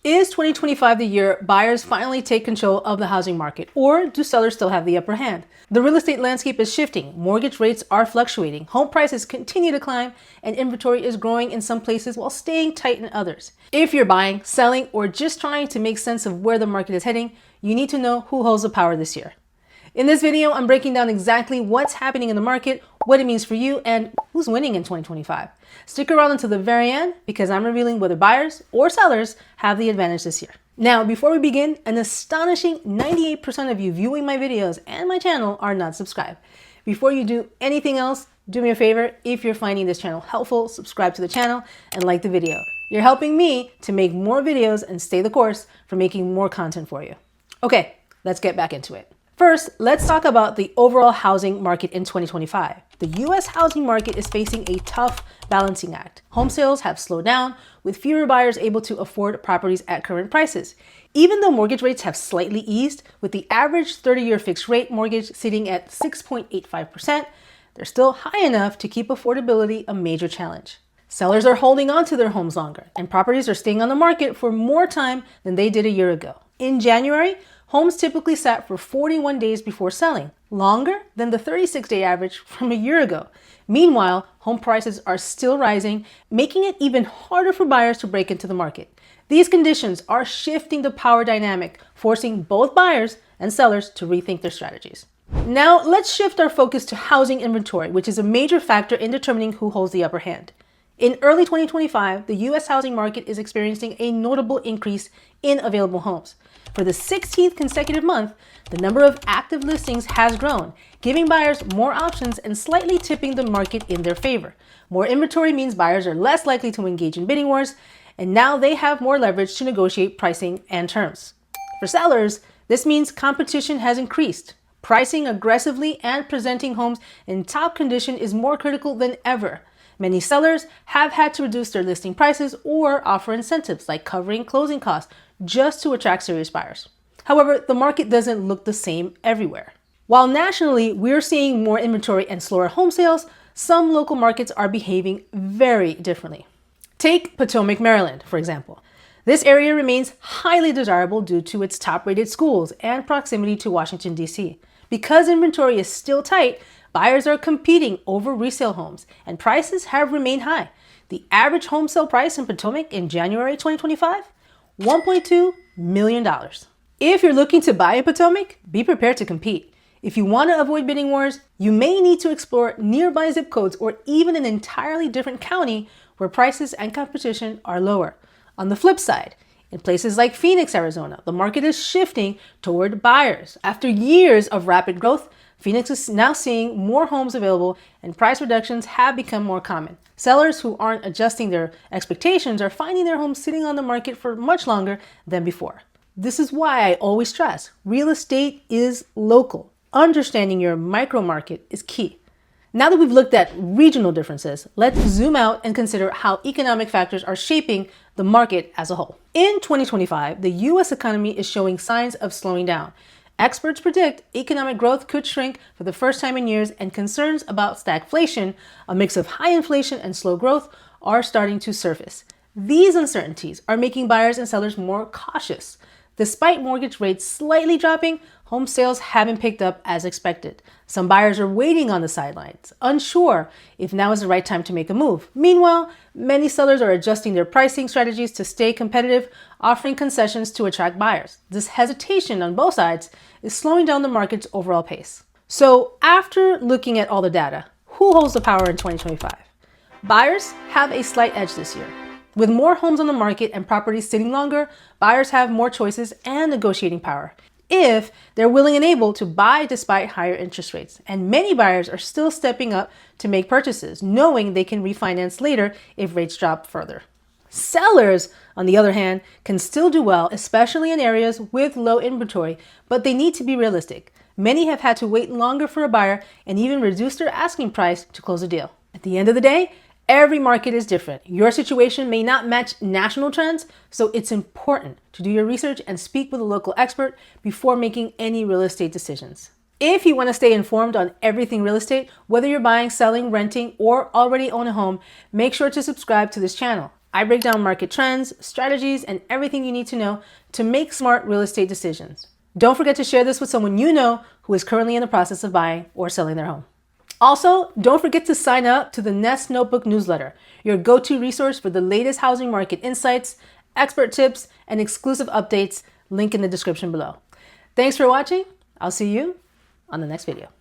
Is 2025 the year buyers finally take control of the housing market, or do sellers still have the upper hand? The real estate landscape is shifting, mortgage rates are fluctuating, home prices continue to climb, and inventory is growing in some places while staying tight in others. If you're buying, selling, or just trying to make sense of where the market is heading, you need to know who holds the power this year. In this video, I'm breaking down exactly what's happening in the market, what it means for you, and who's winning in 2025. Stick around until the very end because I'm revealing whether buyers or sellers have the advantage this year. Now, before we begin, an astonishing 98% of you viewing my videos and my channel are not subscribed. Before you do anything else, do me a favor. If you're finding this channel helpful, subscribe to the channel and like the video. You're helping me to make more videos and stay the course for making more content for you. Okay, let's get back into it. First, let's talk about the overall housing market in 2025. The US housing market is facing a tough balancing act. Home sales have slowed down, with fewer buyers able to afford properties at current prices. Even though mortgage rates have slightly eased, with the average 30-year fixed rate mortgage sitting at 6.85%, they're still high enough to keep affordability a major challenge. Sellers are holding on to their homes longer, and properties are staying on the market for more time than they did a year ago. In January, homes typically sat for 41 days before selling, longer than the 36-day average from a year ago. Meanwhile, home prices are still rising, making it even harder for buyers to break into the market. These conditions are shifting the power dynamic, forcing both buyers and sellers to rethink their strategies. Now, let's shift our focus to housing inventory, which is a major factor in determining who holds the upper hand. In early 2025, the U.S. housing market is experiencing a notable increase in available homes. For the 16th consecutive month, the number of active listings has grown, giving buyers more options and slightly tipping the market in their favor. More inventory means buyers are less likely to engage in bidding wars, and now they have more leverage to negotiate pricing and terms. For sellers, this means competition has increased. Pricing aggressively and presenting homes in top condition is more critical than ever. Many sellers have had to reduce their listing prices or offer incentives like covering closing costs just to attract serious buyers. However, the market doesn't look the same everywhere. While nationally we're seeing more inventory and slower home sales, some local markets are behaving very differently. Take Potomac, Maryland, for example. This area remains highly desirable due to its top-rated schools and proximity to Washington, D.C. Because inventory is still tight, buyers are competing over resale homes, and prices have remained high. The average home sale price in Potomac in January 2025? $1.2 million. If you're looking to buy in Potomac, be prepared to compete. If you want to avoid bidding wars, you may need to explore nearby zip codes or even an entirely different county where prices and competition are lower. On the flip side, in places like Phoenix, Arizona, the market is shifting toward buyers. After years of rapid growth, Phoenix is now seeing more homes available and price reductions have become more common. Sellers who aren't adjusting their expectations are finding their homes sitting on the market for much longer than before. This is why I always stress real estate is local. Understanding your micro market is key. Now that we've looked at regional differences, let's zoom out and consider how economic factors are shaping the market as a whole. In 2025, the U.S. economy is showing signs of slowing down. Experts predict economic growth could shrink for the first time in years, and concerns about stagflation, a mix of high inflation and slow growth, are starting to surface. These uncertainties are making buyers and sellers more cautious. Despite mortgage rates slightly dropping, home sales haven't picked up as expected. Some buyers are waiting on the sidelines, unsure if now is the right time to make a move. Meanwhile, many sellers are adjusting their pricing strategies to stay competitive, offering concessions to attract buyers. This hesitation on both sides is slowing down the market's overall pace. So, after looking at all the data, who holds the power in 2025? Buyers have a slight edge this year. With more homes on the market and properties sitting longer, buyers have more choices and negotiating power if they're willing and able to buy despite higher interest rates. And many buyers are still stepping up to make purchases, knowing they can refinance later if rates drop further. Sellers, on the other hand, can still do well, especially in areas with low inventory, but they need to be realistic. Many have had to wait longer for a buyer and even reduce their asking price to close a deal. At the end of the day, every market is different. Your situation may not match national trends, so it's important to do your research and speak with a local expert before making any real estate decisions. If you want to stay informed on everything real estate, whether you're buying, selling, renting, or already own a home, make sure to subscribe to this channel. I break down market trends, strategies, and everything you need to know to make smart real estate decisions. Don't forget to share this with someone you know who is currently in the process of buying or selling their home. Also, don't forget to sign up to the Nest Notebook newsletter, your go-to resource for the latest housing market insights, expert tips, and exclusive updates. Link in the description below. Thanks for watching. I'll see you on the next video.